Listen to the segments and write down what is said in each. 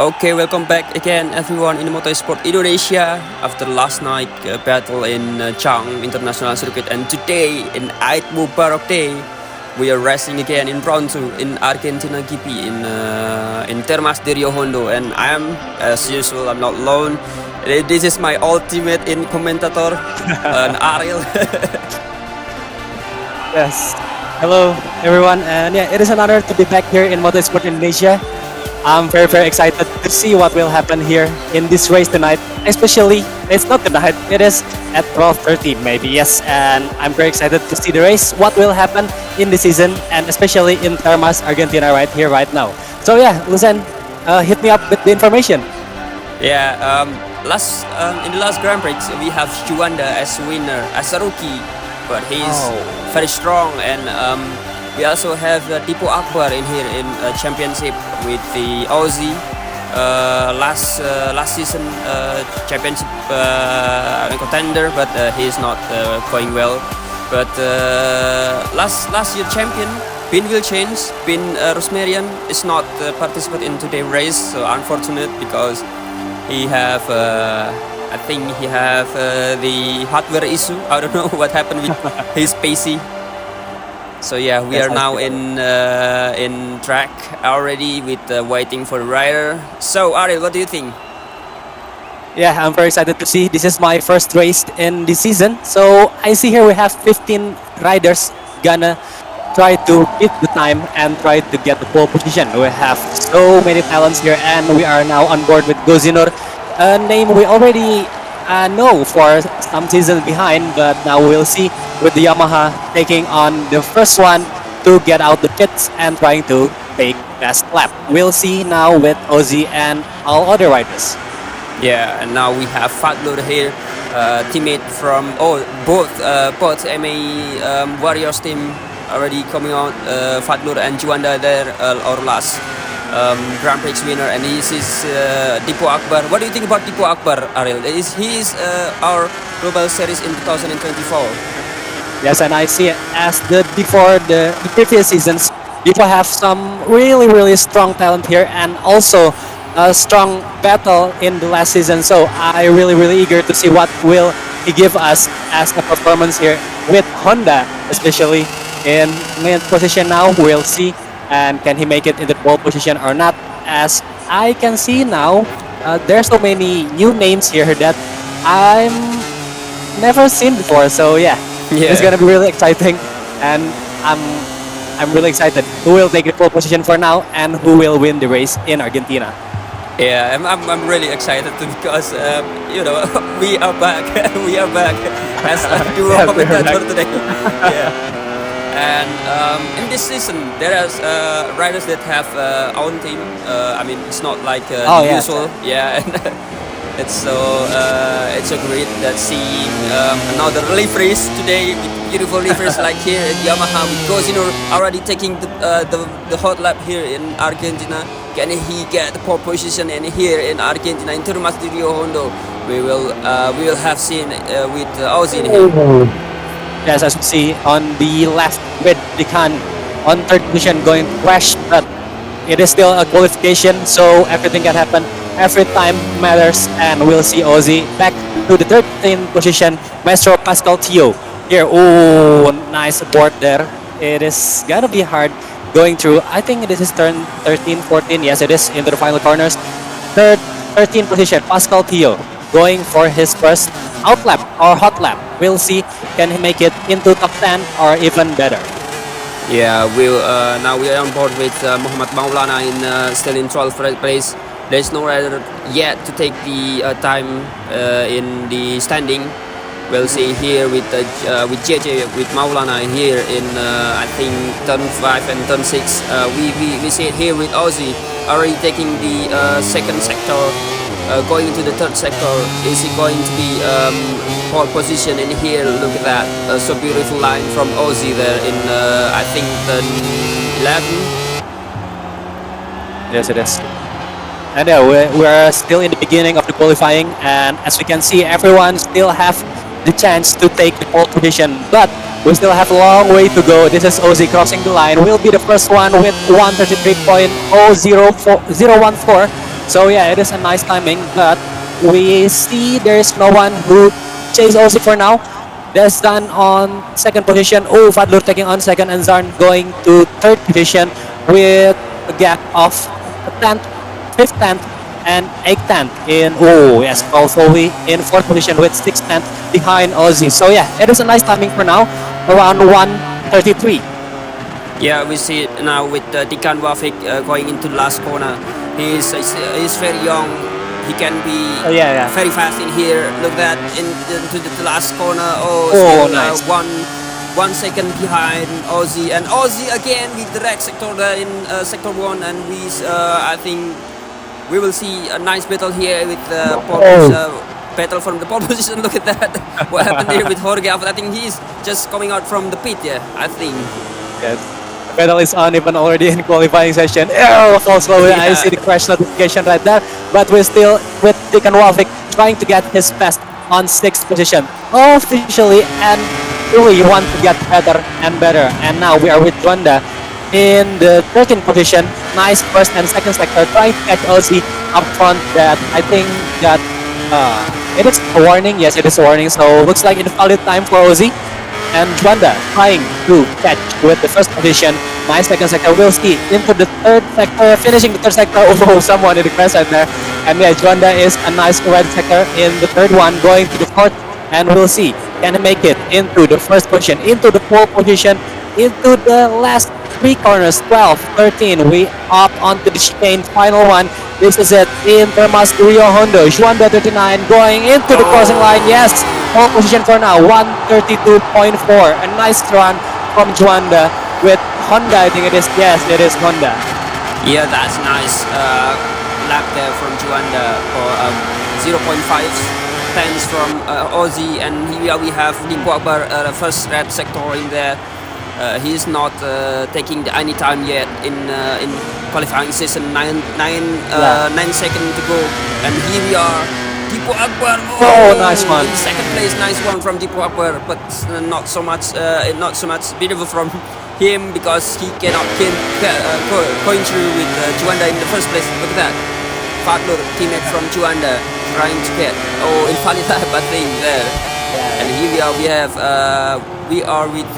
Okay, welcome back again, everyone, in Motorsport Indonesia after last night battle in Chang International Circuit, and today in Eid Mubarak Day, we are racing again in round 2 in Argentina GP in Termas de Rio Hondo, and I am, as usual, I'm not alone. This is my ultimate in commentator, Ariel. Yes. Hello, everyone, and yeah, it is an honor to be back here in Motorsport Indonesia. I'm very excited to see what will happen here in this race tonight. Especially, it's not tonight; it is at 12:30, maybe. Yes, and I'm very excited to see the race. What will happen in the season, and especially in Termas, Argentina, right here, right now. So yeah, Lucian, hit me up with the information. Yeah, in the last Grand Prix we have Juanda as winner, as a rookie, but he's very strong, and we also have Dipo Akbar in here in championship with the Aussie last season championship contender, but he's not going well. But last year champion Bin will change. Bin Rosmarian is not participate in today's race, so unfortunate because he have I think he have the hardware issue. I don't know what happened with his PC. So yeah, we are now in track already with waiting for the rider. So Ariel, what do you think? Yeah, I'm very excited to see. This is my first race in the season. So I see here we have 15 riders gonna try to beat the time and try to get the pole position. We have so many talents here, and we are now on board with Gozinur, a name we already know for some seasons behind, but now we'll see with the Yamaha taking on the first one to get out the pits and trying to take best lap. We'll see now with Ozzy and all other riders. Yeah, and now we have Fadlur here, teammate from both MEI Warriors team already coming out. Fadlur and Juanda there, our last Grand Prix winner, and this is Dipo Akbar. What do you think about Dipo Akbar, Ariel? He is our Global Series in 2024. Yes, and I see it as before the previous seasons, Dipo have some really strong talent here, and also a strong battle in the last season. So I really eager to see what will he give us as a performance here with Honda, especially in main position now. We'll see, and can he make it in the pole position or not? As I can see now, there's so many new names here that I'm never seen before. So yeah, it's gonna be really exciting, and I'm really excited. Who will take the pole position for now, and who will win the race in Argentina? Yeah, I'm really excited too, because we are back. We are back as a duo commentator today. Yeah. And in this season, there are riders that have own team. I mean, it's not like usual. Yeah, and it's a great that seeing another liveries today with beautiful liveries like here at Yamaha with Gozinur already taking the hot lap here in Argentina. Can he get the pole position in here in Argentina in Termas de Rio Hondo? We will have seen with Aussie in here. Yes, as we see on the left with Dikan on third position going to crash, but it is still a qualification, so everything can happen. Every time matters, and we'll see Ozzy back to the 13th position. Maestro Pascal Tio here. Oh, nice support there. It is gonna be hard going through. I think this is turn 13, 14. Yes, it is into the final corners. Third, 13 position, Pascal Theo going for his first out lap or hot lap. We'll see can he make it into top 10 or even better. Yeah, now we are on board with Muhammad Maulana still in 12th place. There's no rider yet to take the time in the standing. We'll see here with JJ with Maulana here in I think turn 5 and turn 6. We see it here with Ozzy already taking the second sector, going into the third sector. Is he going to be pole position in here? Look at that, so beautiful line from Ozzy there in I think turn 11. Yes, it is. And yeah, we're still in the beginning of the qualifying, and as we can see, everyone still have the chance to take the pole position, but we still have a long way to go. This is Ozzy crossing the line. Will be the first one with 133.014. So yeah, it is a nice timing, but we see there's no one who chase Ozzy for now. That's done on second position. Oh, Fadlur taking on second, and Zarn going to third position with a gap of 10th, 5th, 10th, and 8th, 10th in, oh yes, Paul Foley in 4th position with 6th, 10th behind Ozzy. So yeah, it is a nice timing for now, around 1:33. Yeah, we see it now with Dikan Wafik going into the last corner. He's very young. He can be Yeah. very fast in here. Look at that into the last corner. Oh, Oh, still, nice. 1 second behind Ozzy, and Ozzy again with the red sector there in sector 1, and I think we will see a nice battle here with battle from the pole position. Look at that. What happened here with Jorge Alfred? I think he's just coming out from the pit. Yeah, I think. Yes. The pedal is on even already in qualifying session. Oh, falls slow. I Yeah. see the crash notification right there. But we're still with Dikan Wafik trying to get his best on 6th position. Officially and really want to get better and better. And now we are with Juanda in the 13th position. Nice first and second sector trying to catch Ozzy up front. That I think that it is a warning. Yes, it is a warning. So looks like it's valid time for Ozzy. And Juanda trying to catch with the first position. Nice second sector. We'll see into the third sector, finishing the third sector. Oh, someone in the crash right there. And yeah, Juanda is a nice red sector in the third one, going to the fourth. And we'll see can he make it into the first position, into the pole position, into the last 3 corners, 12, 13. We up onto the chicane, final one. This is it in Termas Rio Hondo. Juanda 39 going into the crossing line. Yes, pole position for now, 132.4. A nice run from Juanda with Honda. I think it is. Yes, it is Honda. Yeah, that's nice lap there from Juanda for 0.5 tenths from Ozzy, and here we have Limpo Akbar, the first red sector in there. He is not taking any time yet in qualifying session. 9 seconds to go, and here we are. Dipo Akbar. Oh, nice one. In second place, nice one from Dipo Akbar, but not so much beautiful from him because he cannot going through with Juanda in the first place. Look at that. Fadlur, teammate from Juanda, trying to get invalid lap, I think there. And here we are with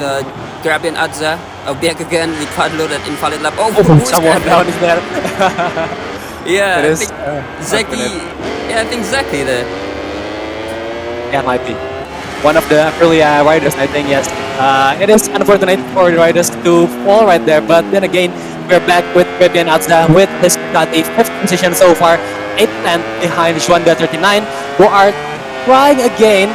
Grabian Adza back again with Fadlur at invalid lap. Oh, who's Someone down is there. Yeah, It I is, think Zaki. Yeah, I think Zaki there. Yeah, might be. One of the early riders, I think, yes. It is unfortunate for the riders to fall right there, but then again, we're back with Fabian Azza with his Ducati 5th position so far, 8th tenth behind Juanda 39, who are trying again.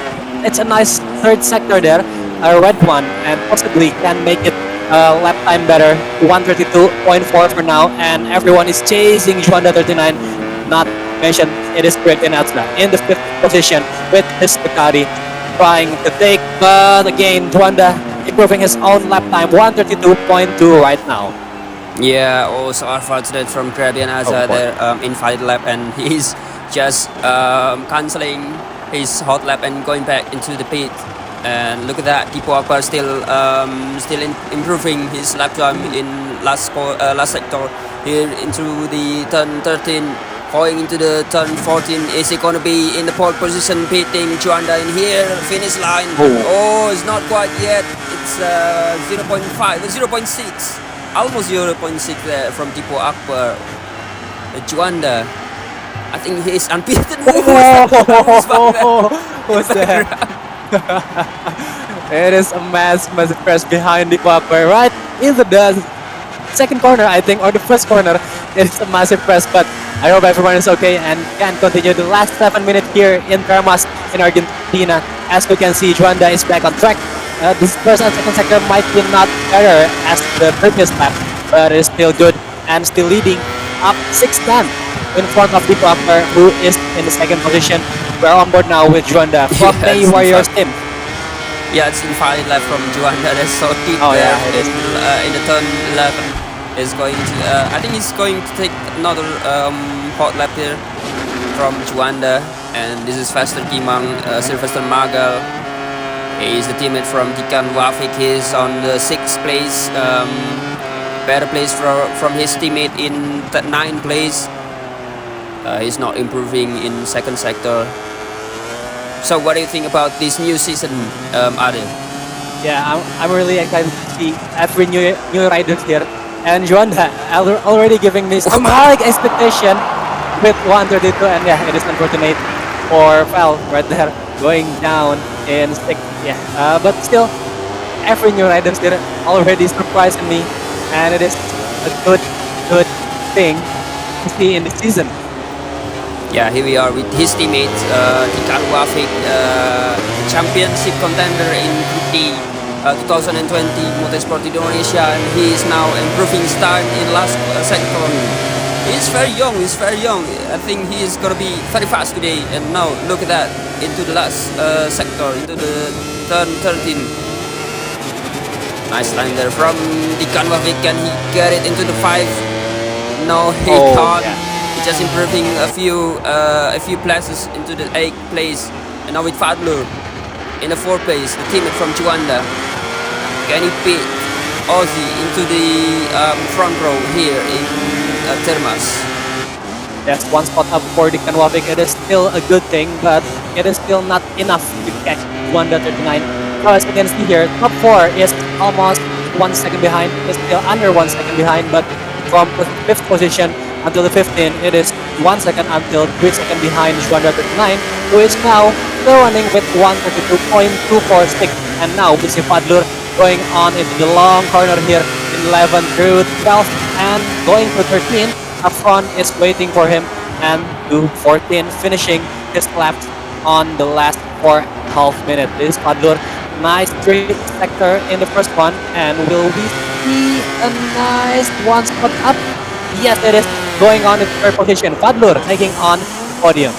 It's a nice third sector there, a red one, and possibly can make it lap time better, 132.4 for now, and everyone is chasing Juanda 39, not mentioned, it is Fabian Azza in the 5th position with his Ducati trying to take, but again, Juanda improving his own lap time, 132.2 right now. Yeah, also unfortunate from Grabian Azza there, invalid lap, and he's just cancelling his hot lap and going back into the pit. And look at that, Dipo Akbar still improving his lap time in last sector here into the turn 13. Going into the turn 14, is he gonna be in the pole position, pitting Juanda in here, finish line? Oh, it's not quite yet. It's 0.5, 0.6. almost 0.6 there from Tipo Akbar. Juanda, I think he is unbeaten. Who's Who's that? It is a massive press behind the Akbar, right into the second corner, I think, or the first corner. It's a massive press, but I hope everyone is okay and can continue the last 7 minutes here in Termas in Argentina. As we can see, Juanda is back on track. This first and second sector might be not better as the previous lap, but it is still good and still leading up 6-10 in front of Tipo Akbar, who is in the second position. We're on board now with Juanda from MEI Yes, Warriors team. Yeah, it's invalid left from Juanda. That's so deep Oh, there yeah, it is. in the turn 11. Is going to. I think he's going to take another hot lap here from Juanda, and this is Faster Kimang, Sylvester Magal. He's the teammate from Tikan Wafik. He's on the 6th place. Better place from his teammate in 9th place. He's not improving in second sector. So what do you think about this new season, Adil? Yeah, I'm really excited to see every new riders here. And Juanda already giving me some high expectation with 132, and yeah, it is unfortunate for Val right there going down in 6th. Yeah, but still, every new riders here already surprising me, and it is a good thing to see in the season. Yeah, here we are with his teammate, Tikan Wafik, championship contender in Group D 2020 Motorsport Indonesia, and he is now improving his time in last sector. He's very young. I think he is going to be very fast today. And now look at that, into the last sector, into the turn 13. Nice line there from Tikan Wafik, and he get it into the 5. No, he can't. Yeah. He's just improving a few places into the 8th place. And now with Fadlur in the 4th place, the teammate from Juanda. Can he beat Ozzy into the front row here in Termas? That's one spot up for the Kanwavik. It is still a good thing, but it is still not enough to catch 139. So as you can see here, top 4 is almost 1 second behind. It's still under 1 second behind, but from the 5th position until the 15, it is 1 second until 3 seconds behind 139, who is now still running with 132.246. And now we see Fadlur going on into the long corner here in 11 through 12 and going to 13. Up front is waiting for him, and to 14 finishing his laps on the last 4.5 minutes. This is Fadlur. Nice 3 sector in the first one, and will we see a nice 1 spot up? Yes, it is going on in third position. Fadlur taking on podium.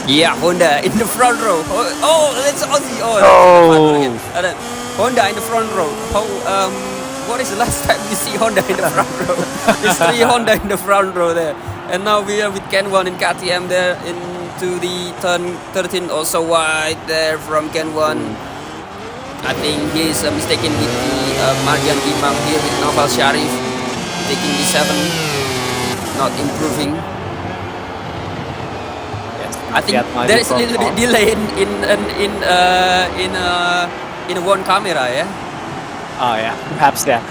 Yeah, Honda in the front row. Oh, that's Ozzy. Honda in the front row. What is the last time you see Honda in the front row? There's 3 Honda in the front row there. And now we are with Ken1 and KTM there into the turn 13. Also wide there from Ken1. I think he is mistaken with the Marjan Gimang here with Noval Sharif taking the 7. Not improving. I think there is a little bit delay in one camera, yeah. Oh yeah, perhaps yeah.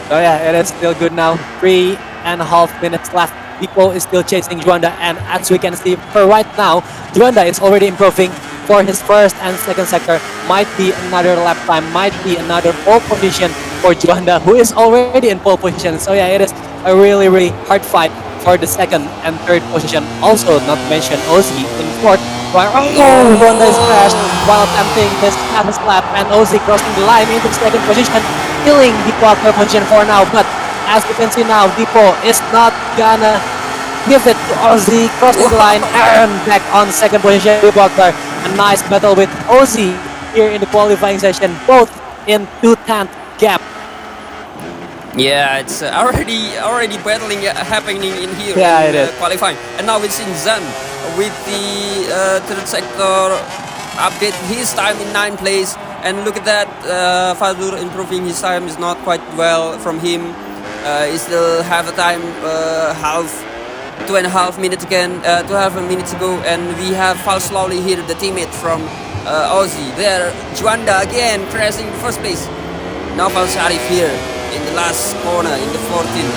So yeah, it is still good now. 3.5 minutes left. Tipo is still chasing Juanda, and as we can see for right now, Juanda is already improving for his first and second sector. Might be another lap time, might be another pole position for Juanda, who is already in pole position. So yeah, it is a really hard fight for the second and third position. Also, not mention Ozzy in fourth. Where Juanda is crashed while attempting this fastest lap, and Ozzy crossing the line into the second position, killing Tipo third position for now. But as you can see now, Tipo is not gonna give it to Ozzy, crossing the line and back on second position. Tipo a nice battle with Ozzy here in the qualifying session, both in 2/10 gap. Yeah, it's already battling happening in here Yeah, in it is. qualifying. And now it's in Zan with the third sector update his time in 9th place. And look at that, Fadlur improving his time is not quite well from him. He still have a time 2.5 minutes again, 2.5 minutes ago, and we have Fal slowly here, the teammate from Ozzy. There, Juanda again crashing in first place. Now Fal Sharif here in the last corner in the 14th.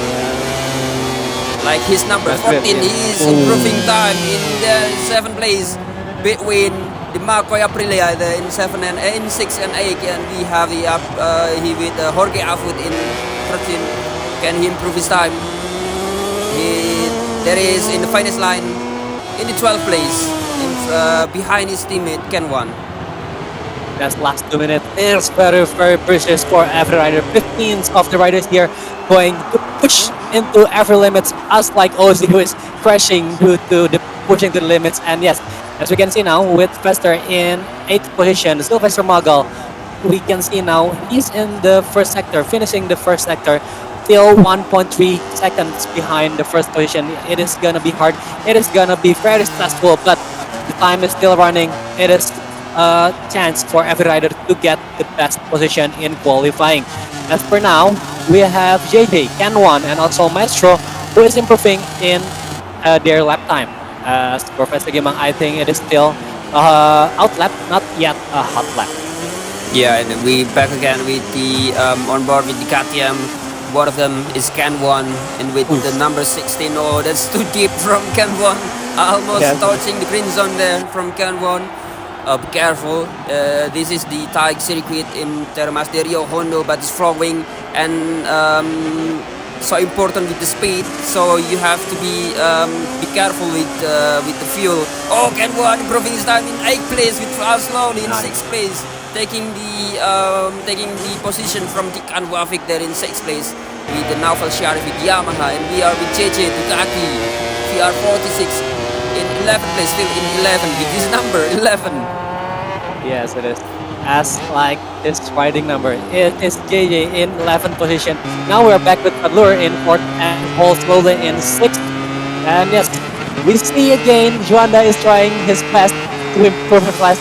Like his number That's great, 14, yeah. he is improving time in the 7th place between the Marco Aprilia in 7 and in 6 and 8, and we have the he with Jorge Afut in 13. Can he improve his time? He there is in the finish line in the 12th place in, behind his teammate Ken Wan. That's last 2 minutes is very, very precious for every rider. 15 of the riders here going to push into every limits, us like Ozzy who is crashing due to the pushing to the limits. And yes, as we can see now with Fester in 8th position, Sylvester Magal, we can see now he's in the first sector, finishing the first sector, still 1.3 seconds behind the first position. It is gonna be hard. It is gonna be very stressful, but the time is still running. It is a chance for every rider to get the best position in qualifying. As for now, we have JJ, Ken1, and also Maestro, who is improving in their lap time. As Professor Gimang, I think it is still out lap, not yet a hot lap. Yeah, and we back again with the on board with the KTM. One of them is Ken1, and with the number 16. Oh, that's too deep from Ken1. Almost touching the green zone there from Ken1. Be careful. This is the Taig circuit in Termas de Rio Hondo, but it's flowing and so important with the speed. So you have to be careful with the fuel. Oh, Ken1 improving his time in 8th place with slowly in 6th place, taking the position from Tikan Wafik there in 6th place with the Naufal Sharif with Yamaha, and we are with JJ Ducati. We are 46 in 11th place, still in 11 with this number 11. Yes, it is. As like this riding number, it is JJ in 11th position. Now we're back with Padlur in 4th and Paul slowly in 6th. And yes, we see again Juanda is trying his best to improve his lap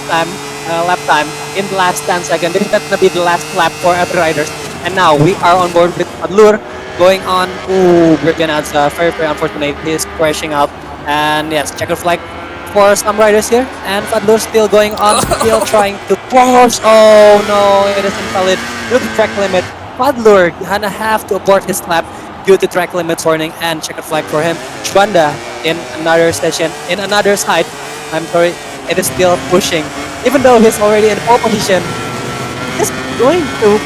time in the last 10 seconds. This is going to be the last lap for every riders. And now we are on board with Padlur going on. Ooh, Gurgenadze, very, very unfortunate. He's crashing out. And yes, checker flag for some riders here. And Padlur still going on, still trying to push. Oh no, it is invalid due to track limit. Padlur gonna have to abort his lap due to track limits warning and checker flag for him. Juanda in another session, in another side. I'm sorry, it is still pushing. Even though he's already in pole position, he's going to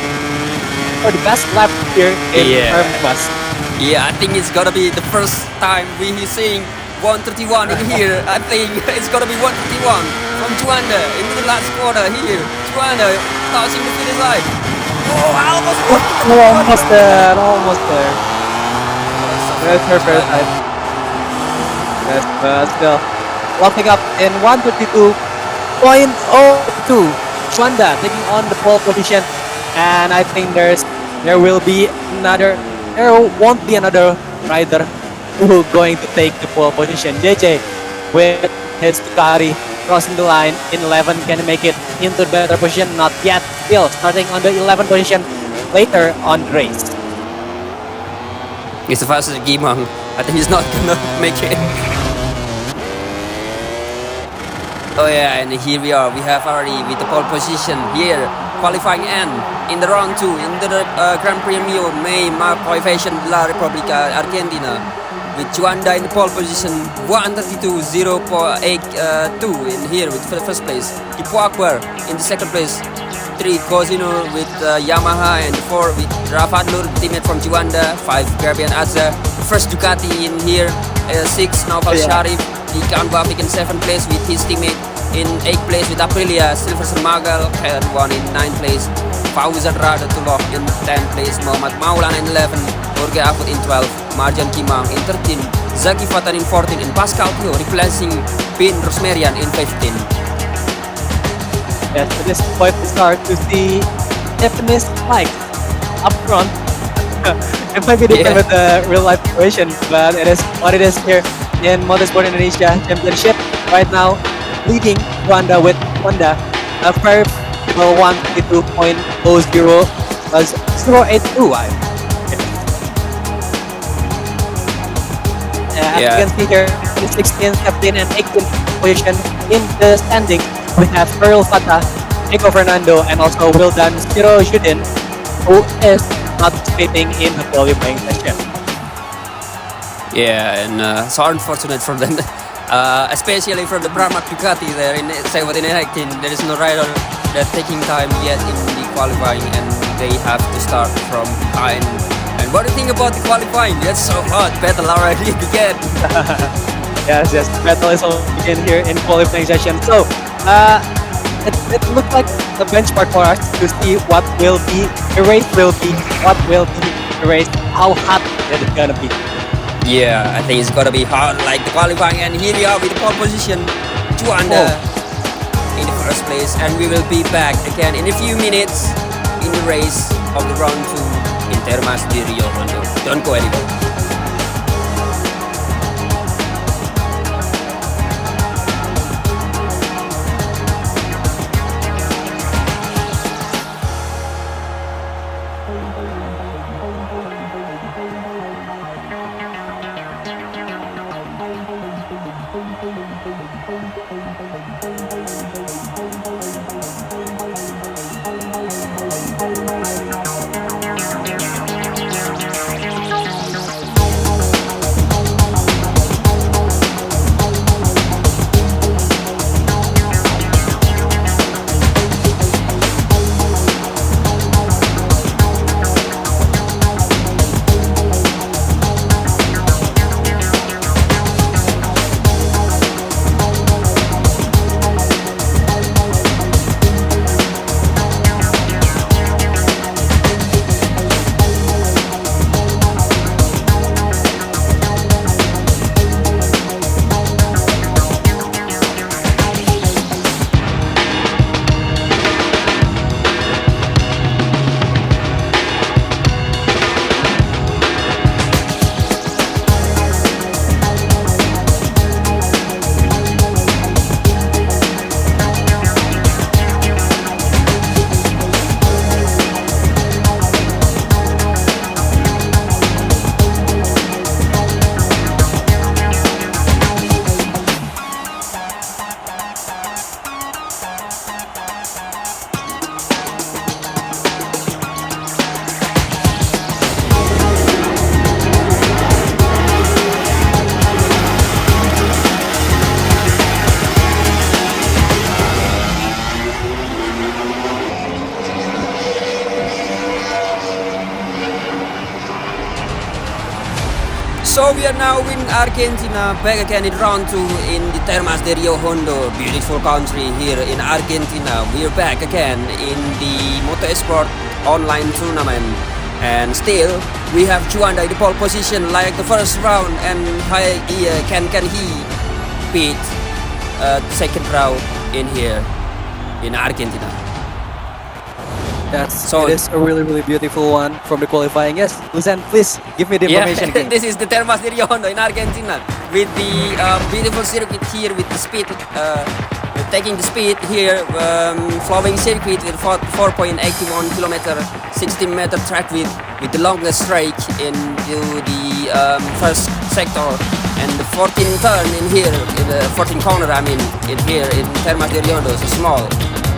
for the best lap here in Armas. Yeah, I think it's gonna be the first time we seeing 131 in here. I think it's gonna be 131 from Juanda into the last quarter here. Juanda touching the finish line. Oh, almost there, almost there. That's her first time. Yes, but still locking up in 132.02. Juanda taking on the pole position, and I think there won't be another rider who going to take the pole position. JJ with his Ducati crossing the line in 11, can make it into the better position? Not yet. Still starting on the 11th position later on the race. It's the fastest Gimang. I think he's not gonna make it. Oh yeah, and here we are. We have already with the pole position here, qualifying end in the round 2 in the Gran Premio MEI qualification La Repubblica Argentina. With Juanda in the pole position, 132.082 in here with the first place. Kipuakbar in the second place. 3 Cosino with Yamaha, and 4 with Rafa Nur, teammate from Juanda. 5 Gurgenadze, first Ducati in here. 6 Naufal Sharif, the Kanwafik in 7th place with his teammate. In 8th place with Aprilia, Sylvester Magal, and 1 in 9th place. Fauzan Radatullah in 10th place, Muhammad Maulan in 11th, Jorge Afut in 12th, Marjan Kimang in 13th, Zaki Fatan in 14th, and Pascal Pio replacing Pin Rosmerian in 15th. Yes, at this point we start to see Japanese flags up front. It might be different with the real life situation, but it is what it is here in Motorsport Indonesia Championship. Right now, leading Juanda with Honda, a very 132.00 was 082. As you can see here, in 16, 17, and 18 position in the standings, we have Earl Fata, Nico Fernando, and also Wildan Spiro Judin, who is participating in the qualifying session. Yeah, and so unfortunate for them, especially from the Pramac Ducati there in 1718. There is no rider that taking time yet in the qualifying, and they have to start from behind. And what do you think about the qualifying? That's so hot. Battle already began. Yes, yes. Battle is all begin here in qualifying session. So, it looks like the benchmark for us to see what will be the race will be, what will be the race, how hot it is gonna be. Yeah, I think it's gonna be hard like the qualifying, and here we are with the pole position, Juanda in the first place, and we will be back again in a few minutes in the race of the round 2 in Termas di Rio Hondo. Don't go anywhere. So we are now in Argentina, back again in round 2 in the Termas de Rio Hondo, beautiful country here in Argentina. We are back again in the Esport online tournament, and still we have Juanda in the pole position like the first round, and can he beat second round in here in Argentina? So it is a really, really beautiful one from the qualifying. Yes, Lucian, please give me the information. Yeah, this is the Termas de Rio Hondo in Argentina with the beautiful circuit here with the speed, taking the speed here, flowing circuit with 4.81 kilometer, 16-meter track width with the longest straight into the first sector, and the 14 turn in here, in the 14 corner. I mean, in here in Termas de Rio Hondo, so small.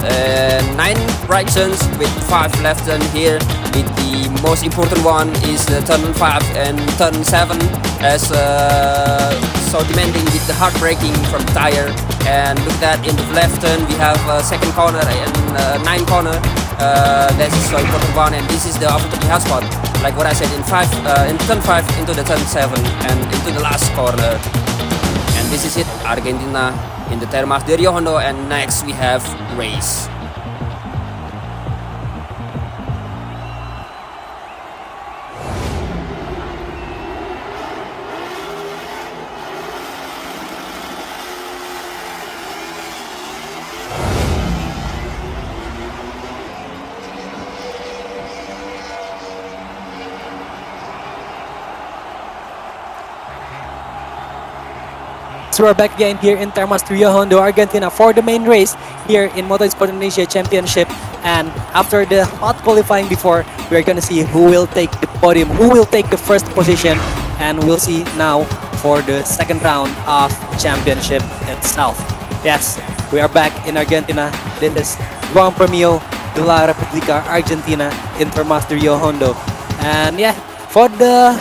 9 right turns with 5 left turn here, with the most important one is turn 5 and turn 7, as so demanding with the hard braking from the tire. And look at that, in the left turn we have second corner and 9 corner, that is so important one, and this is the overtaking hotspot, like what I said, in turn 5 into the turn 7 and into the last corner. And this is it, Argentina in the Termas de Rio Hondo, and next we have race. So we're back again here in Termas de Rio Hondo, Argentina for the main race here in Motorsport Indonesia Championship. And after the hot qualifying before, we're gonna see who will take the podium, who will take the first position, and we'll see now for the second round of championship itself. Yes, we are back in Argentina. This is Gran Premio de la República Argentina in Termas de Rio Hondo. And yeah, for the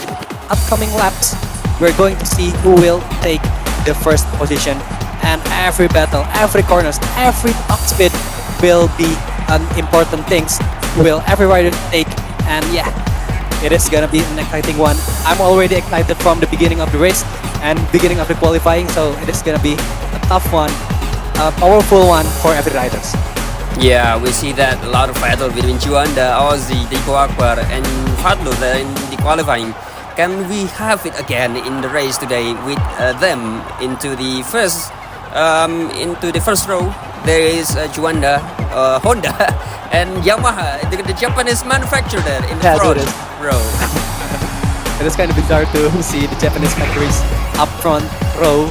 upcoming laps, we're going to see who will take the first position. And every battle, every corners, every top speed will be an important things. Will every rider take? And yeah, it is gonna be an exciting one. I'm already excited from the beginning of the race and beginning of the qualifying. So it is gonna be a tough one, a powerful one for every riders. Yeah, we see that a lot of battle between Juanda, Ozzy, Deco Akbar, and Fadlo there in the qualifying. Can we have it again in the race today with them into the first row? There is Juanda, Honda, and Yamaha, the Japanese manufacturer there in the Yeah, front it is. row. It is kind of bizarre to see the Japanese factories up front row.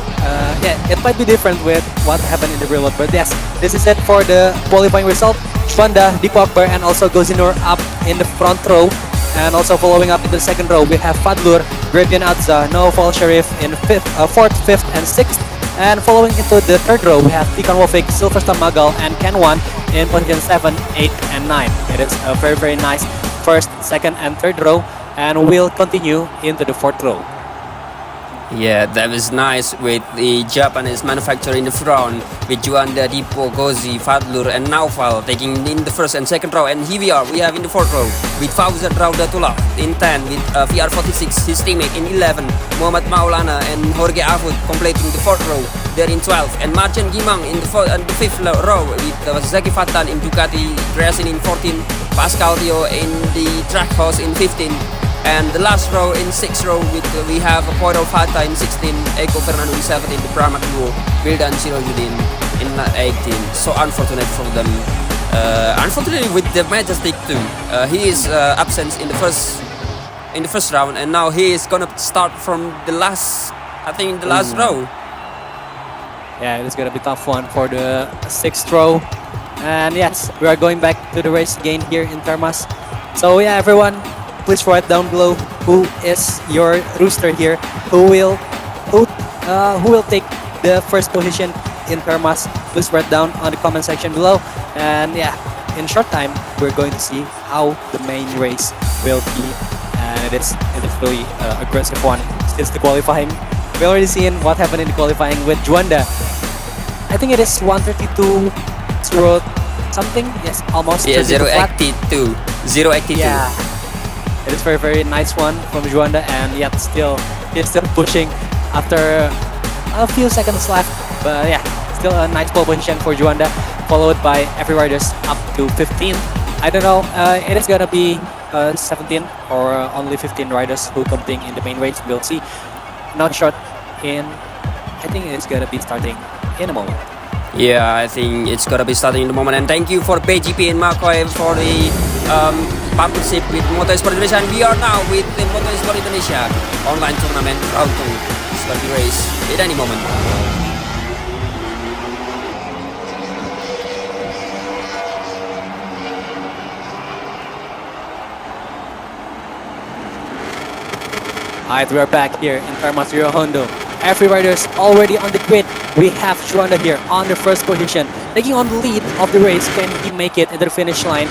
Yeah, it might be different with what happened in the real world, but yes, this is it for the qualifying result. Shwanda, Deepak Akbar, and also Gozinur up in the front row. And also following up in the second row, we have Fadlur, Gradient Adza, Noval Sharif in fourth, fifth, and sixth. And following into the third row, we have Tikan Wofik, Silverstar Magal, and Kenwan in position 7, 8, and 9. It is a very, very nice first, second, and third row. And we'll continue into the fourth row. Yeah, that was nice with the Japanese manufacturer in the front with Juanda, Dipo, Gozi, Fadlur, and Naufal taking in the first and second row. And here we have in the fourth row with Fauzan Raudatullah in 10 with VR46, his teammate in 11, Muhammad Maulana and Jorge Afud completing the fourth row. They're in 12, and Marjan Gimang in the fifth row with Zaki Fatan in Ducati Racing in 14, Pascal Tio in the track horse in 15. And the last row in 6th row we have Poirot Fata in 16, Eko Fernando in 17, the Prama duo, Wildan Sirojudin in 18. So unfortunate for them. Unfortunately with the Majestic too. He is absent in the first round, and now he is gonna start from the last, I think the last row. Yeah, it is gonna be a tough one for the 6th row. And yes, we are going back to the race again here in Termas. So yeah, everyone, please write down below who is your rooster here, who will take the first position in Termas. Please write down on the comment section below. And yeah, in a short time we're going to see how the main race will be, and it is really aggressive one since the qualifying. We already seen what happened in the qualifying with Juanda. I think it is 132 0 something. Yes, almost. Yeah, 32 flat. 082. 082. Yeah. It is very, very nice one from Juanda, and yet he's still pushing after a few seconds left. But yeah, still a nice pole position for Juanda, followed by every riders up to 15. I don't know, it is gonna be 17 or only 15 riders who competing in the main race. We'll see. Not sure. I think it's gonna be starting in a moment. Yeah, I think it's gonna be starting in the moment. And thank you for BGP and Makoy for the partnership with Motorsport Indonesia. And we are now with the Motorsport Indonesia online tournament round 2. It's gonna be race at any moment. Alright, we are back here in Termas Rio Hondo. Every rider is already on the grid. We have Juanda here on the first position, taking on the lead of the race. Can he make it into the finish line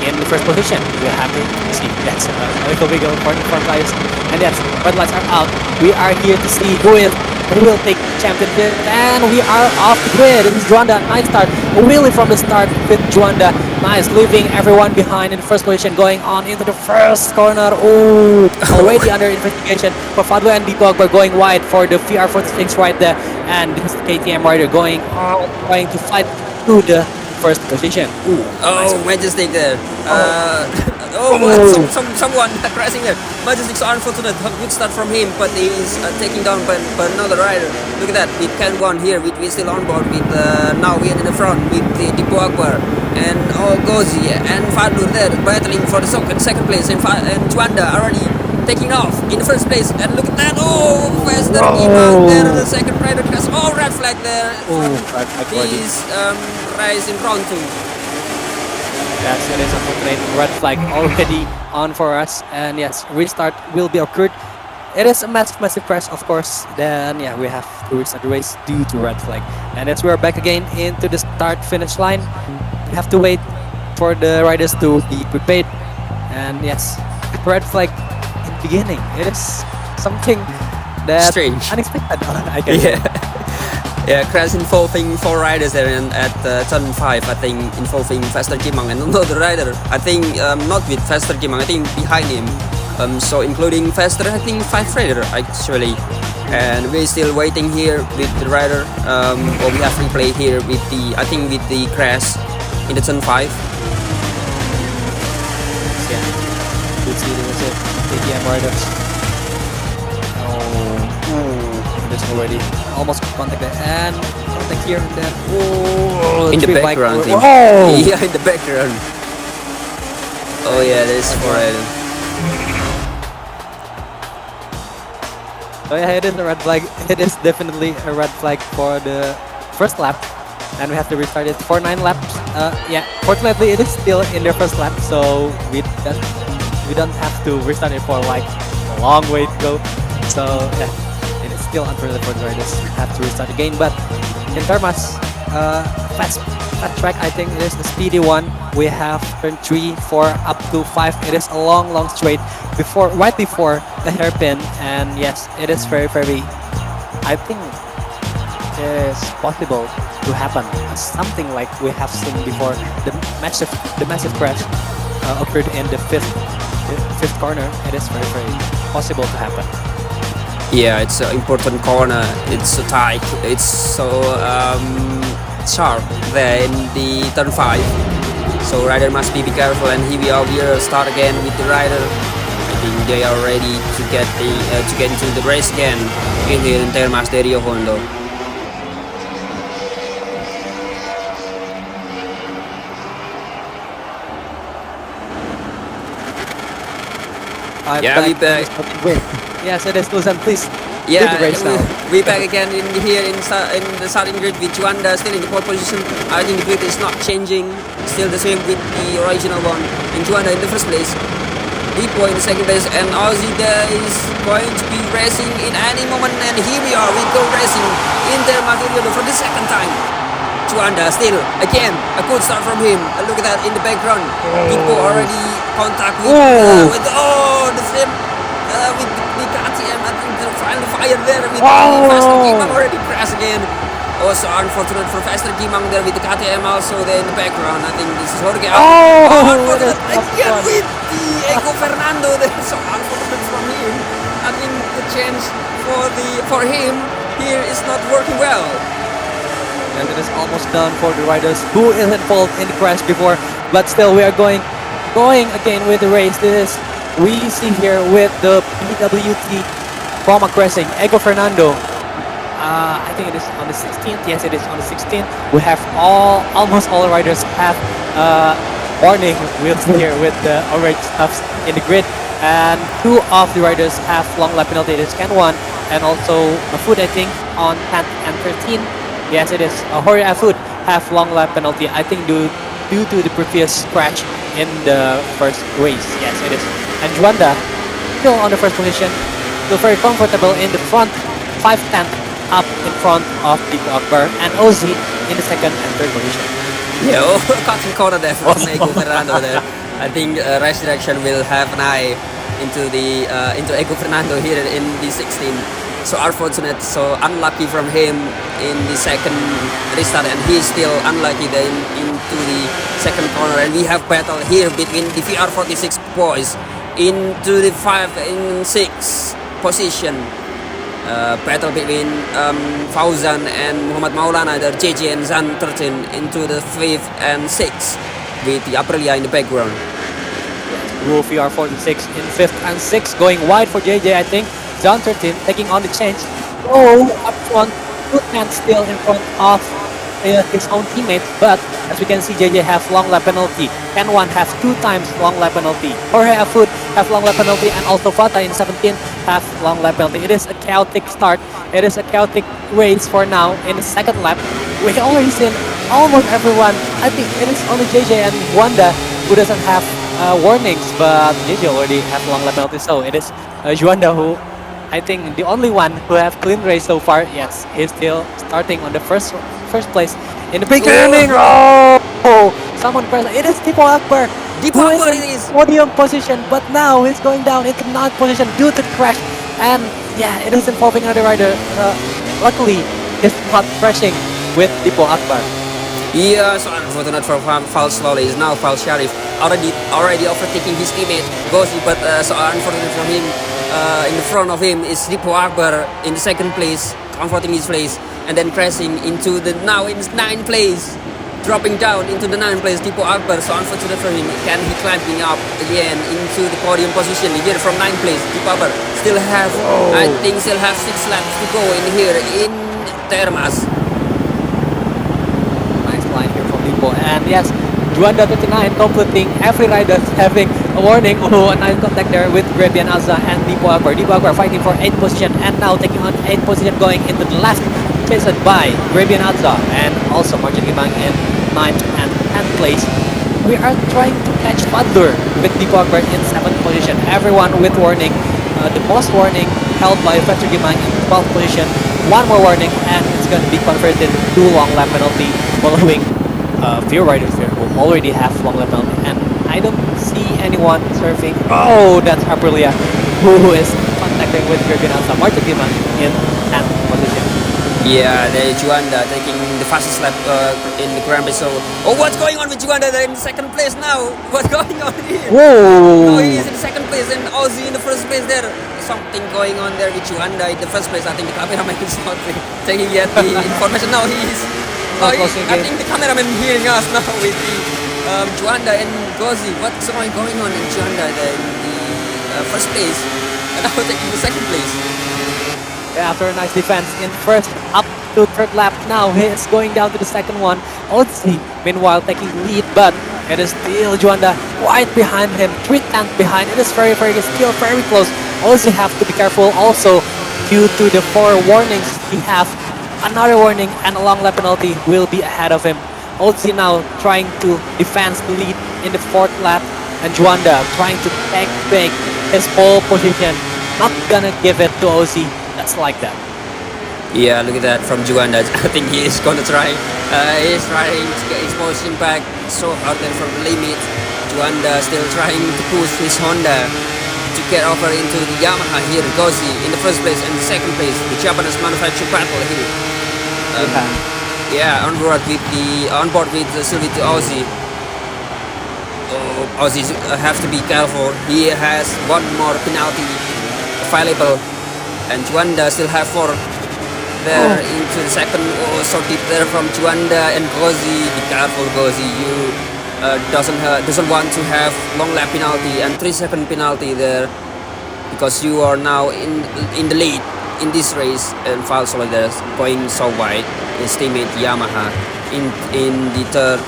in the first position? We're happy to see that's a little wiggle for the front tires. And yes, red lights are out. We are here to see who will take the championship. And we are off the grid. It is Juanda. Nice start. A wheelie from the start with Juanda. Nice, leaving everyone behind in the first position, going on into the first corner. Oh, already under investigation. For Fadlo and Deepak, we're going wide for the VR46 right there. And this is the KTM rider going trying to fight to the first position. Ooh, Oh, Majestic there. Someone crashing there. Majestic, so unfortunate. Good start from him, but he is taken down by another rider. Look at that. With Kenwan here, we're still on board. With now we are in the front with the Dipo Akbar and Gozi and Fadlur there battling for the second place, and Juanda already taking off in the first place. And look at that. Oh, faster Imam there. The second rider has red flag there. red flag. He's rise in front too. Yes, it is unfortunate. Red flag already on for us, and yes, restart will be occurred. It is a massive crash, of course. Then yeah, we have to restart the race due to red flag, and as we're back again into the start-finish line, we have to wait for the riders to be prepared. And yes, red flag in the beginning. It is something that Strange. unexpected. I can say. Yeah. Yeah, crash involving 4 riders there at turn 5, I think, involving Faster Kimang and another rider. I think not with Faster Kimang, I think behind him. So including Faster, I think 5 rider actually. And we're still waiting here with the rider. Or we have replay here with the, I think with the crash in the turn 5. Yeah. You see there was a KTM riders. There's already almost contact there and contact here and there. Oh, In the three background, bike. I think. Oh! Yeah, in the background. Oh yeah, there's 4 rider. So yeah, it is a red flag. It is definitely a red flag for the first lap, and we have to restart it for 9 laps. Yeah, fortunately it is still in the first lap, so we don't have to restart it for like a long way to go. So yeah, it is still unfair for the riders. Have to restart again, but in Termas, fast track, I think it is a speedy one. We have turn 3, 4, up to 5. It is a long straight right before the hairpin, and yes, it is very. I think it is possible to happen. Something like we have seen before. The massive crash occurred in the fifth corner. It is very possible to happen. Yeah, it's an important corner. It's so tight. It's so sharp there in the turn 5. So rider must be careful. And here we are. We'll start again with the rider. I think they are ready to get into the race again. In here in Termas de Rio Hondo. Yeah, we back. Yes, it is Luzan. Please. Yeah, do the race now. we back again in the starting grid with Juanda still in the pole position. I think the grid is not changing, still the same with the original one. And Juanda in the first place, Deepo in the second place, and Ozzy there is going to be racing in any moment. And here we are, we go racing in Termas de Rio for the second time. Juanda still again a good start from him. Look at that in the background. Deepo already contact with the same with KTM. I think they're finally fire there with Faster Kimang already crash again. Also unfortunate for Faster Kimang there with the KTM also there in the background. I think this is Jorge. Unfortunate again with the Ego Fernando there. So unfortunate from him. I think the chance for him here is not working well. And it is almost done for the riders who is involved in the crash before, but still we are going again with the race. We see here with the PWT Bomber crashing, Ego Fernando. I think it is on the 16th. Yes, it is on the 16th. We have almost all riders have warning wheels here with the orange stuffs in the grid, and 2 of the riders have long lap penalty. It is Ken 1 and also Food, I think, on 10th and 13th. Yes, it is. Jorge Food have long lap penalty, I think due to the previous crash in the first race. Yes, it is. And Juanda still on the first position, still very comfortable in the front, 5/10 up in front of Deepo Akbar, and Ozzy in the second and third position. Yeah, cutting corner there from Ego Fernando there. I think Race Direction will have an eye into Ego Fernando here in the 16. So unfortunate, so unlucky from him in the second restart, and he's still unlucky then into the second corner. And we have battle here between the VR46 boys into the 5 and 6 position. Battle between Fauzan and Muhammad Maulana, the JJ and Zan 13 into the 5th and 6th with the Aprilia in the background. Rule VR46 in 5th and 6th, going wide for JJ, I think. Zan 13 taking on the change. Up front, 210 still in front of his own teammates, but as we can see, JJ have long lap penalty. N1 have 2 times long lap penalty. Jorge Afud have long lap penalty, and also Fata in 17 have long lap penalty. It is a chaotic start. It is a chaotic race for now. In the second lap, we already seen almost everyone. I think it is only JJ and Wanda who doesn't have warnings, but JJ already have long lap penalty. So it is Juanda who, I think, the only one who have clean race so far. Yes, he's still starting on the first place in the beginning. Someone crashed. It is Deepo Akbar Deepo who is Akbar in it is. podium position, but now he's going down into ninth position due to the crash. And yeah, it is involving another rider. Luckily, he's not crashing with Deepo Akbar. Yeah, so unfortunate for Fal slowly is now Fal Sharif already overtaking his teammate Gossi, but so unfortunate for him. In the front of him is Deepo Akbar in the second place, comforting his place, and then crashing into the now in ninth place, dropping down into the ninth place. Deepo Akbar, so unfortunate for him. Can he climbing up again into the podium position here from ninth place? Deepo Akbar still have, I think, still have 6 laps to go in here in Termas. Nice line here from Deepo. And yes, Juanda 39 completing every rider having a warning. Oh, a nice contact there with Grebian Azza and Deepo Akbar. Deepo Akbar fighting for 8th position and now taking on 8th position going into the left, chased by Grebian Azza and also Martin Gimang in 9th and 10th place. We are trying to catch Fadlur with Deepo Akbar in 7th position. Everyone with warning. The most warning held by Fetcher Gimang in 12th position. One more warning and it's going to be converted to long lap penalty following few riders there who already have long lap penalty. And I don't see anyone surfing. Oh, that's Aprilia who is contacting with Grebian Alsa. Martin Gimang in 10th position. Yeah, the Juanda taking the fastest lap in the Grand Prix. So, oh, what's going on with Juanda? They're in second place now. What's going on here? Whoa! No, he is in second place and Ozzy in the first place there. Something going on there with Juanda in the first place. I think the cameraman is not taking yet the information. No, he is. Oh, I think the cameraman hearing us now with the Juanda and Gozi. What's going on in Juanda in the first place and now taking the second place? After a nice defense in first up to third lap, now he is going down to the second one. Ozzy meanwhile taking the lead, but it is still Juanda right behind him, 3/10 behind. It is still very close. Ozzy have to be careful also due to the 4 warnings. He have another warning and a long lap penalty will be ahead of him. Ozzy now trying to defend the lead in the 4th lap, and Juanda trying to take back his pole position. Not gonna give it to Ozzy. That's like that. Yeah, look at that from Juanda. I think he is gonna try. He's trying to get his position back so out there from the limit. Juanda still trying to push his Honda to get over into the Yamaha here. Gozi in the first place and the second place. The Japanese manufactured battle here. Yeah, on board with Sylvie to Ozzy. Oh, Ozzy have to be careful. He has one more penalty available. And Juanda still have 4 there into the second. Oh, so deep there from Juanda and Gozi. Be careful, Gozi. You doesn't want to have long lap penalty and 3-second penalty there because you are now in the lead in this race. And Falso there going so wide. His teammate Yamaha in the 3rd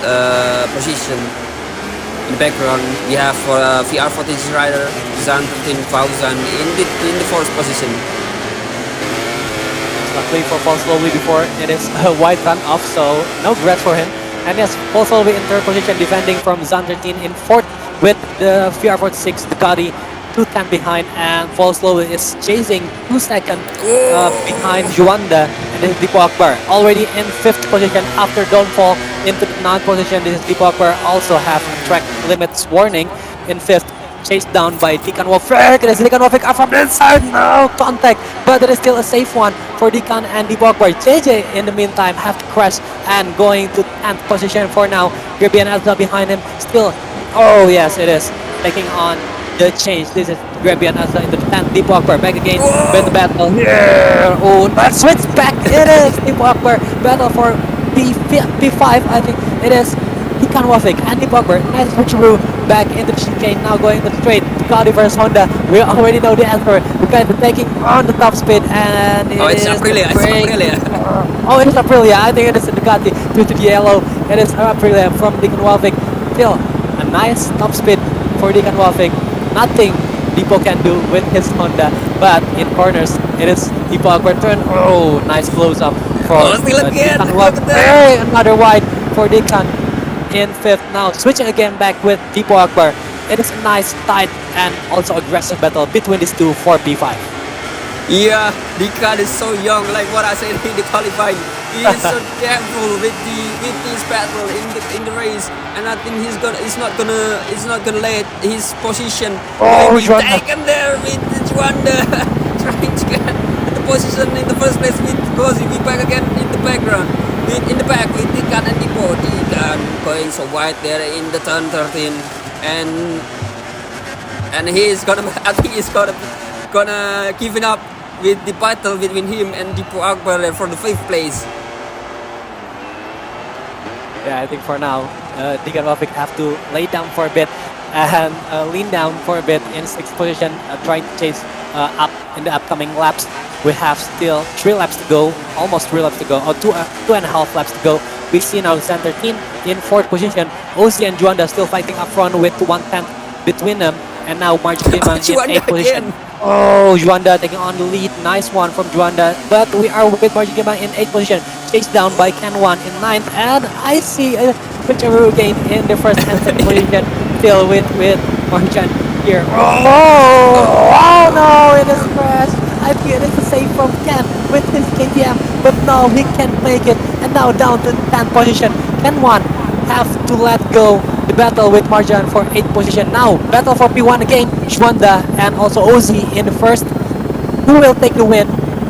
position. In the background, we have for VR46 rider Zan 13,000 in the 4th position. Luckily for Paul Slowly before it is a wide run off, so no regret for him. And yes, Paul Slowly in 3rd position, defending from Zan 13 in 4th with the VR46 Ducati 210 behind, and Paul Slowly is chasing 2 seconds behind Juanda, and this is Deepo Akbar already in 5th position after downfall into the 9th position. This is Deepo Akbar also have a track limits warning in 5th. Chased down by Dekan Wafik. It is Dekan Wafik up from the inside. No contact, but it is still a safe one for Dekan and Deepo Akbar. JJ in the meantime have to crash and going to 10th position for now. Grebian Azza behind him still. Oh yes, it is taking on the change. This is Grebian Azza in the 10th. Deepo Akbar back again with the battle. Yeah. Oh, but switch back. It is Deepo Akbar battle for P5. I think it is. Dekan Wafik and Deepo Akbar, nice switcheroo back into the chicane, now going to the straight. Ducati versus Honda, we already know the answer. Ducati taking on the top speed and it's Aprilia, Oh, it is Aprilia, I think it is Ducati due to the yellow. It is Aprilia from Dekan Wafik. Still, a nice top speed for Dekan Wafik. Nothing Deepo can do with his Honda, but in corners, it is Deepo Akbar turn. Oh, nice close up for Dekan Wafik. Hey, another wide for Dekan in 5th now, switching again back with Deepo Akbar. It is a nice, tight, and also aggressive battle between these two for P5. Yeah, Dikan is so young, like what I said in the qualifying. He is so careful with his battle in the race, and I think he's not gonna let his position going Oh, be Juanda. taken there with Juanda trying to get the position in the first place with Gozi. We back again in the background, in the back with Dikan and Dipo. Dikan going so wide there in the turn 13, and he's gonna. I think he's gonna giving up with the battle between him and Dipo Akbar for the 5th place. Yeah, I think for now, Deacon Wafik have to lay down for a bit and lean down for a bit in 6th position, trying to chase up in the upcoming laps. We have still 3 laps to go, almost 3 laps to go, or 2.5 laps to go. We see now Center Team in 4th position. Ozzy and Juanda still fighting up front with 1/10 between them. And now March Limang in Juanda 8th position. again. Oh, Juanda taking on the lead. Nice one from Juanda. But we are with March Limang in 8th position. Chased down by Ken1 in 9th. And I see a whichever gain in the first and second position. Still with Marchan here. Oh no, it is crashed. I feel it's a save from Ken with his KTM. But no, he can't make it. And now down to 10th position. Ken1 have to let go the battle with Marjan for 8th position. Now, battle for P1 again. Shwanda and also Ozzy in the first. Who will take the win?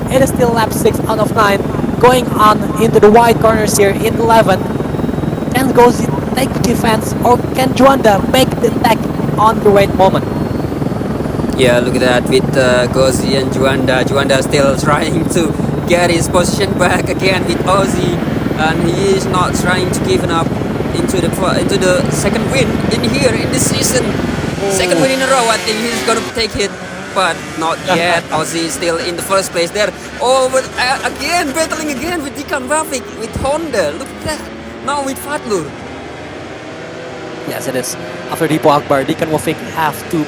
It is still lap 6 out of 9. Going on into the wide corners here in 11th. Can Ozzy take the defense or can Juanda make the attack on the right moment? Yeah, look at that with Gozi and Juanda. Juanda still trying to get his position back again with Ozzy, and he is not trying to give up into the second win in here in this season. Second win in a row. I think he's gonna take it, but not yet. Ozzy is still in the first place there. Oh, but again battling again with Dikan Wafik with Honda. Look at that. Now with Fadlur. Yes, it is. After Dipo Akbar, Deacon Wafik have to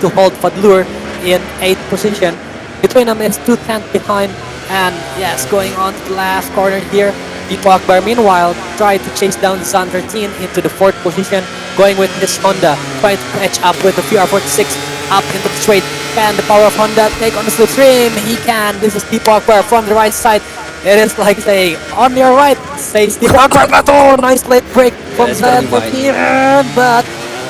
hold Fadlur in 8th position. Between them is 2/10 behind. And yes, going on to the last corner here. Dipo Akbar meanwhile tried to chase down Zan 13 into the 4th position, going with his Honda, trying to catch up with the VR46 up into the straight. Can the power of Honda take on the slipstream? He can. This is Dipo Akbar from the right side. It is like saying, on your right, says Dipo Akbar. Oh, nice late break from Zan 14. But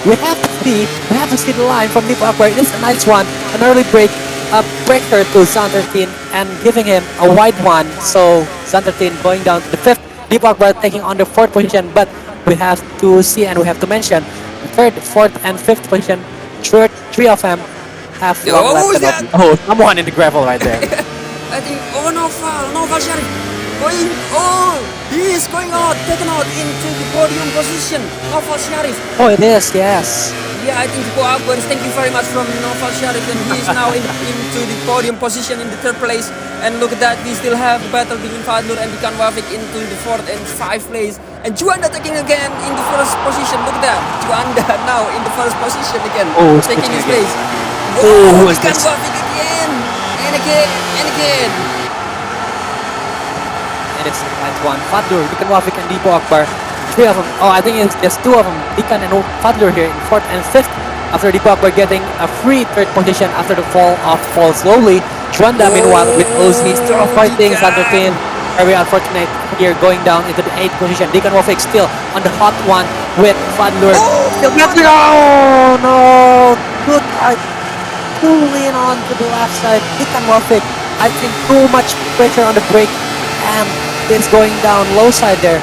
we have to see the line from Dipo Akbar. It is a nice one, an early break. A breaker to Zan 13 and giving him a wide one. So Zan 13 going down to the 5th. Dipo Akbar taking on the 4th position. But we have to see and we have to mention the 3rd, 4th, and 5th position. Three of them have one left. Oh, someone in the gravel right there. I think Noval Sharif going. Oh, he is going out, taken out into the podium position. Noval Sharif. Oh, it is. Yes. Yeah, I think Dipo Akbar is thank you very much from Noval Sharif, and he is now into the podium position in the 3rd place. And look at that, we still have the battle between Fadlur and Dikan Wafik into the 4th and 5th place. And Juanda taking again in the 1st position. Look at that, Juanda now in the 1st position again, taking his place. Oh, Dikan Wafik again and again and again. And it's that one. Fadlur, Dikan Wafik, and Dipo Akbar. 3 of them. Oh, I think it's just 2 of them. Dikan and Fadlur here in 4th and 5th. After Dipo Akbar getting a free 3rd position after the fall slowly. Juanda meanwhile with Ozzy still fighting Zan 13. Very unfortunate here going down into the 8th position. Dikan Wafik still on the hot one with Fadlur. Still getting. Oh no! Good. Too lean on to the left side. Dikan Wafik. I think too much pressure on the brake and it's going down low side there.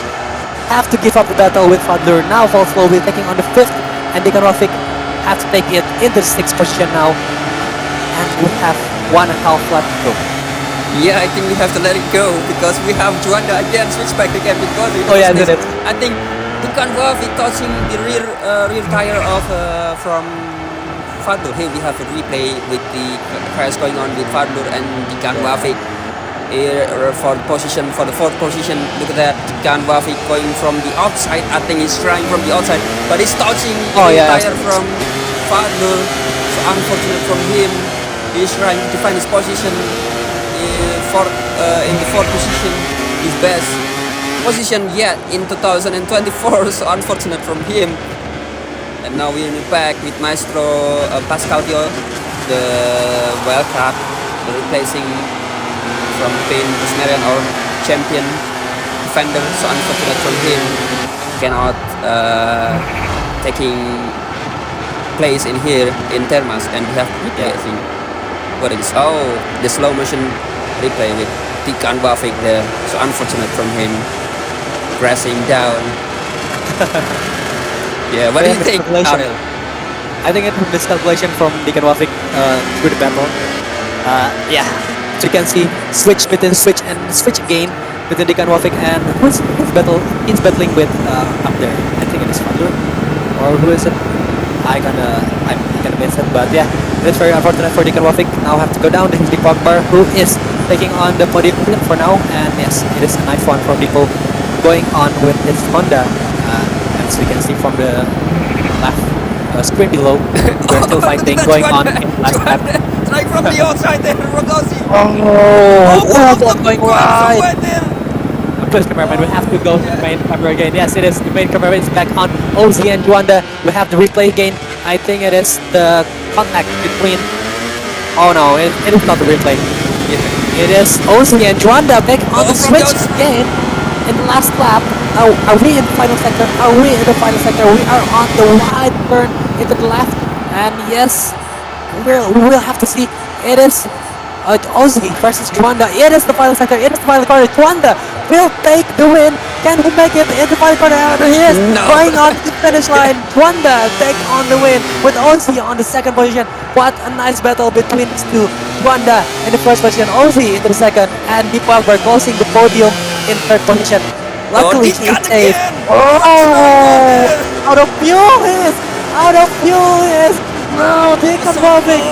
Have to give up the battle with Fadlur. Now fall slowly taking on the 5th, and Dikan Wafik have to take it into the 6th position now. And we have 1.5 lap to go. Yeah, I think we have to let it go because we have Juanda again switch back again because did it? I think Dikan Wafik touching the rear tire of from Fadlur. Here we have a replay with the crash going on with Fadlur and Dikan Wafik. Here for the position, for the 4th position, look at that, Dikan Wafik going from the outside. I think he's trying from the outside, but he's touching the tire from Fadlur. So unfortunate from him. He's trying to find his position in the 4th position, his best position yet in 2024. So unfortunate from him. And now we're back with Maestro Pascal Tio, the wildcard. replacing from Pain Busnerian, our champion defender. So unfortunate from him, cannot taking place in here in Termas, and we have to replay. I think what it is. Oh, the slow motion replay with Tikan Bafik there. So unfortunate from him, crashing down. Yeah, what do you think, Miscalculation. Ariel? I think it's a miscalculation from Deacon Wafik through the battle. Yeah, as you can see, switch within switch and switch again within Deacon Wafik, and he's battling with up there. I think it is Fadlur, or who is it? I'm gonna miss it, but yeah, it's very unfortunate for Deacon Wafik. Now have to go down to his Deep Bar, who is taking on the podium for now, and yes, it is a nice one for people going on with his Honda. As we can see from the left screen below, we're still fighting going on in last lap. Like from the outside there, Rogosi. What's going right? Right there. Please, cameraman, we have to go to the main camera again. Yes, it is. The main camera is back on Ozzy and Juanda. We have the replay again. I think it is the contact between. Oh no, it is not the replay. Yeah. It is Ozzy and Juanda back on the from the switch outside. again in the last lap. Oh, are we in the final sector? Are we in the final sector? We are on the wide turn into the left. And yes, we will have to see. It is Ozzy versus Juanda. It is the final sector. It is the final corner. Juanda will take the win. Can he make it in the final corner? And he is No. going on the finish line. Juanda take on the win with Ozzy on the second position. What a nice battle between these two. Juanda in the first position, Ozzy in the second, and Deep Albert closing the podium in third position. Luckily, he Deacon saved. again. Oh, out of fuel is out of fuel is no Deacon Wafik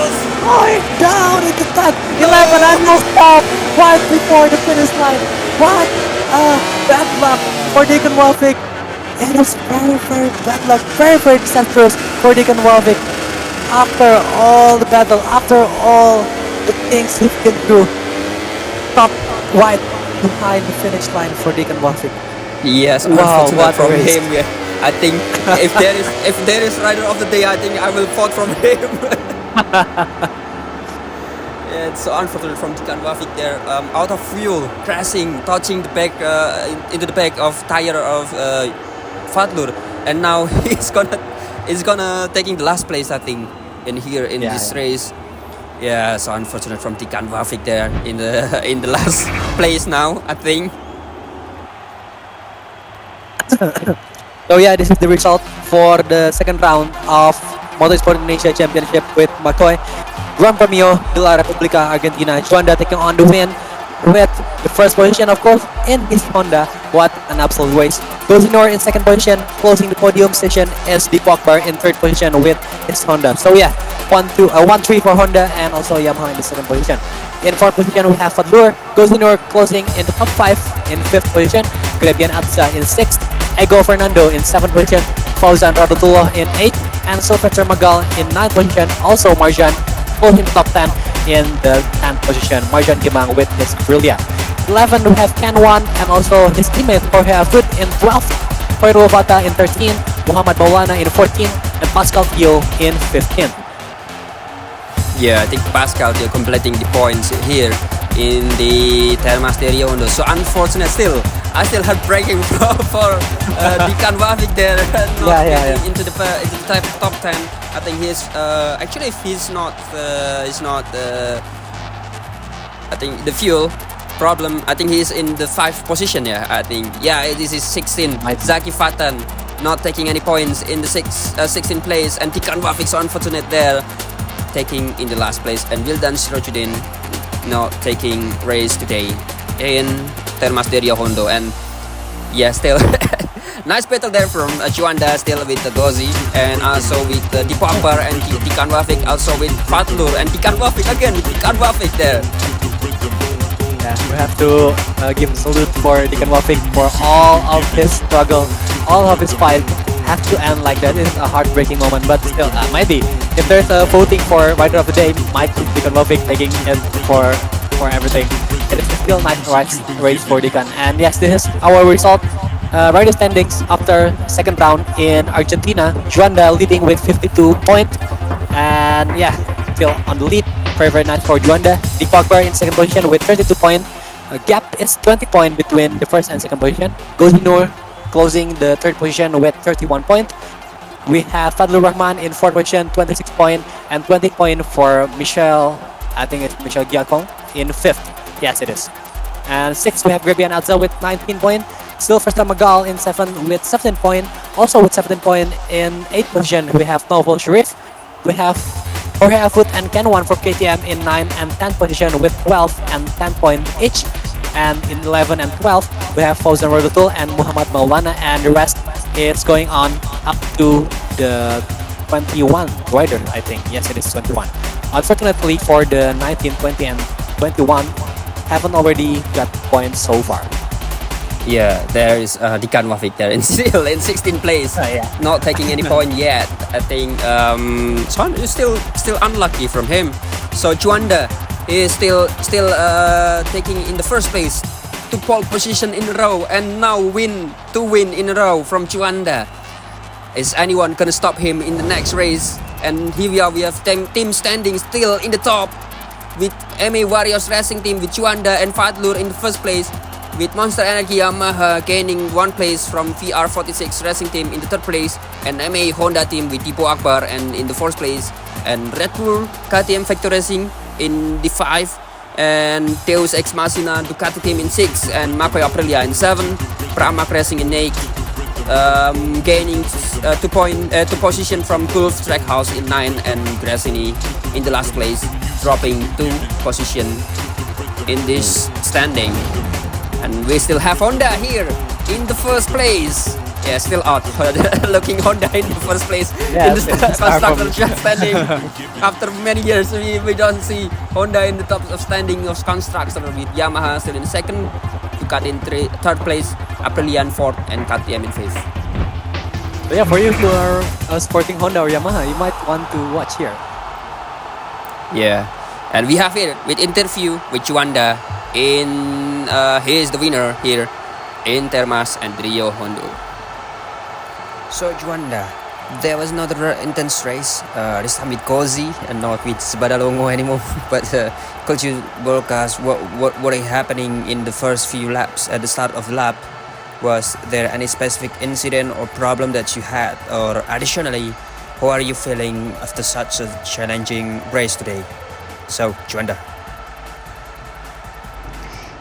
going down into that 11 and no stop right before the finish line. What a bad luck for Deacon Wafik. It is very bad luck, very disastrous for Deacon Wafik. After all the battle, after all the things he's been through, top right behind the finish line for Deacon Wafik. Yes, Wow, unfortunate what a from race. him. Yeah. I think if there is rider of the day, I think I will vote from him. Yeah, it's so unfortunate from Tikan Wafik there. Out of fuel, crashing, touching the back into the back of tire of Fadlur, and now he's gonna taking the last place, I think, in this race. Yeah, so unfortunate from Tikan Wafik there in the last place now, I think. So yeah, this is the result for the second round of Motorsport Indonesia Championship with McCoy. Gran Premio de la República Argentina. Juanda taking on the win with the first position, of course, in his Honda. What an absolute race. Gozinor in second position, closing the podium station is Deep Bar in third position with his Honda. So yeah, 1-3 for Honda, and also Yamaha in the second position. In fourth position, we have Fadlur. Gozinor closing in the top 5 in fifth position. Grebian Abza in sixth. Ego Fernando in 7th position, Fauzan Radutullah in 8th, and Sylvester Magal in 9th position. Also Marjan closing the top 10 in the 10th position. Marjan Gimang with his Aprilia. 11 we have Ken Wan and also his teammate Jorge Afud in 12th, Khoirul Fata in 13th, Muhammad Maulana in 14th, and Pascal Tio in 15th. Yeah, I think Pascal they're completing the points here in the Termas de Rio Hondo. So unfortunate still. I still heartbreaking for Deacon Wafik there. Not getting into the top 10. I think he's actually if he's not I think the fuel problem. I think he's in the 5th position. Yeah, I think this is 16. Zaki Fatan not taking any points in the 16th place, and Deacon Wafik so unfortunate there, taking in the last place, and Wildan Sirojudin not taking race today in Termas de Rio Hondo. And yeah, still nice battle there from Juanda, still with the Gozi, and also with Deep Bar and Deacon Wafik, also with Fadlur and Deacon Wafik again with Deacon Wafik there. Yeah, we have to give a salute for Deacon Wafik for all of his struggle, all of his fight. Have to end like that. It's a heartbreaking moment, but still, maybe if there's a voting for rider of the day, might be Deacon Wafik taking it for everything. It is still nice race for Deacon. And yes, this is our result. Rider standings after second round in Argentina. Juanda leading with 52 points, and yeah, still on the lead. very, very nice for Juanda. The Pogba in second position with 32 points. Gap is 20 points between the first and second position. Gozinur closing the third position with 31 points. We have Fadlur Rahman in fourth position, 26 points, and 20 points for Michel. I think it's Michel Giacong in fifth. Yes, it is. And sixth, we have Grebian Adza with 19 points. Still first time Magal in seventh with 17 points. Also with 17 points in eighth position, we have Novel Sharif. We have Jorge Afut and Kenwan from KTM in 9th and 10th position with 12 and 10 points each. And in 11 and 12, we have Fauzan Rodotul and Muhammad Maulana, and the rest is going on up to the 21 rider, I think. Yes, it is 21. Unfortunately, for the 19, 20, and 21, haven't already got points so far. Yeah, there is Dikan Wafik there and still in 16th place, not taking any point yet. I think so is still unlucky from him. So Juanda is still taking in the first place, 2 pole position in a row, and now two win in a row from Juanda. Is anyone gonna stop him in the next race? And here we have team standing still in the top with MEI Warriors Racing Team with Juanda and Fadlur in the first place, with Monster Energy Yamaha gaining 1 place from VR46 Racing Team in the third place, and MEI Honda Team with Tipo Akbar and in the fourth place, and Red Bull KTM Vector Racing in the 5, and Deus Ex Machina Ducati Team in 6, and Makoi Aprilia in 7, Pramac Racing in 8, gaining 2 position from Gulf Trackhouse in 9, and Grassini in the last place, dropping 2 position in this standing. And we still have Honda here in the first place. Yeah, still out. Looking Honda in the first place in the constructor standing. After many years, we don't see Honda in the top of standing of constructor, with Yamaha still in second, Ducati in third place, Aprilia in fourth, and KTM in fifth. So yeah, for you who are sporting Honda or Yamaha, you might want to watch here. Yeah, and we have here with interview with Juanda in he is the winner here in Termas and Rio Hondo. So Juanda, there was another intense race, this time with Kozi and not with Badalongo anymore. But could you broadcast what is happening in the first few laps? At the start of the lap, was there any specific incident or problem that you had? Or additionally, how are you feeling after such a challenging race today? So Juanda.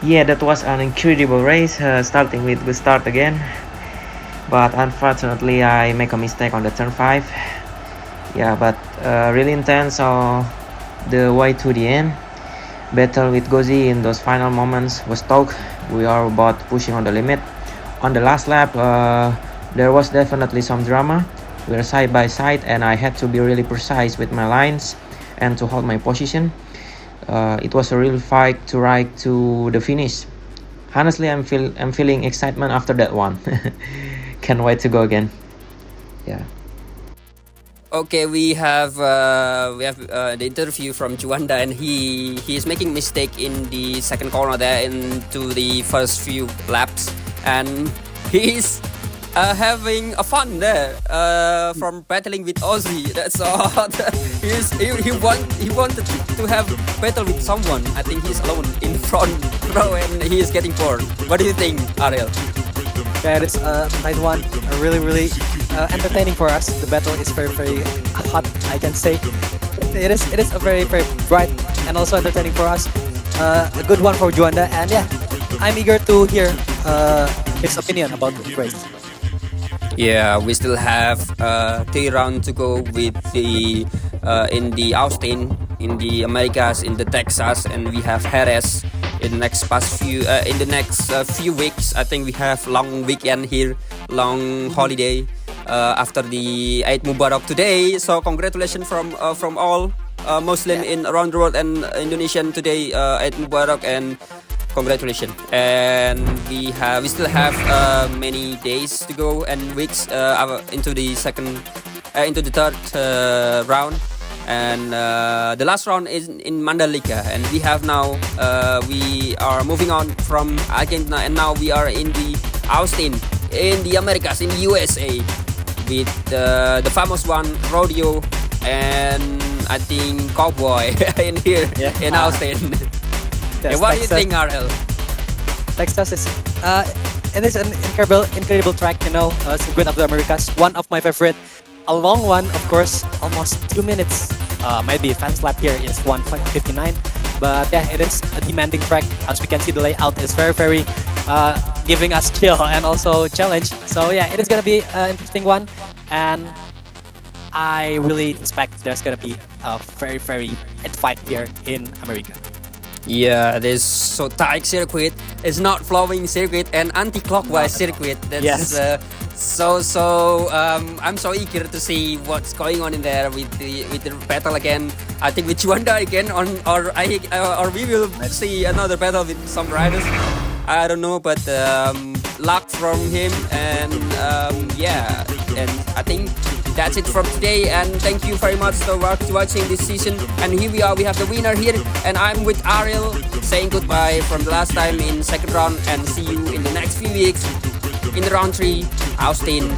Yeah, that was an incredible race, starting with good start again. But unfortunately, I make a mistake on the turn 5. Yeah, but really intense all the way to the end. Battle with Gozi in those final moments was tough. We are about pushing on the limit. On the last lap, there was definitely some drama. We were side by side, and I had to be really precise with my lines and to hold my position. It was a real fight to ride to the finish. Honestly, I'm feeling excitement after that one. Can't wait to go again. Yeah. Okay, we have the interview from Juanda, and he is making mistake in the second corner there into the first few laps, and he's having a fun there from battling with Ozzy. That's all. he wanted to have battle with someone. I think he's alone in the front row and he is getting bored. What do you think, Ariel? Yeah, it's a nice one. Really entertaining for us. The battle is very hot, I can say. It is a very bright and also entertaining for us. A good one for Juanda, and yeah, I'm eager to hear his opinion about the race. Yeah, we still have 3 rounds to go with the in the Austin, in the Americas, in the Texas, and we have Jerez in the next few weeks. I think we have long weekend here, long holiday after the Eid Mubarak today. So congratulations from all Muslim in around the world and Indonesian today, Eid Mubarak, and congratulations. And we still have many days to go and weeks into the third round, and the last round is in Mandalika, and we have now we are moving on from Argentina, and now we are in the Austin in the Americas, in the USA, with the famous one rodeo and I think Cowboy in here Yeah. in Austin. Yes, What do you Texas. think, RL? Texas is it is an incredible track, Circuit of the Americas. One of my favorite. A long one, of course, almost 2 minutes. Maybe fast lap here is 1:59, but yeah, it is a demanding track. As we can see, the layout is very giving us chill and also challenge. So yeah, it is gonna be an interesting one, and I really expect there's gonna be a very head fight here in America. Yeah, this so tight circuit. It's not flowing circuit and anti-clockwise circuit. That's Yes. I'm so eager to see what's going on in there with the battle again. I think with Juanda again or we will see another battle with some riders. I don't know, but luck from him and yeah, and I think that's it from today, and thank you very much for watching this season. And here we are, we have the winner here, and I'm with Ariel saying goodbye from the last time in second round, and see you in the next few weeks in the round 3, Austin,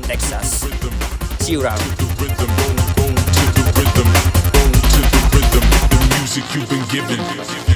Texas. See you around. Music you've been given.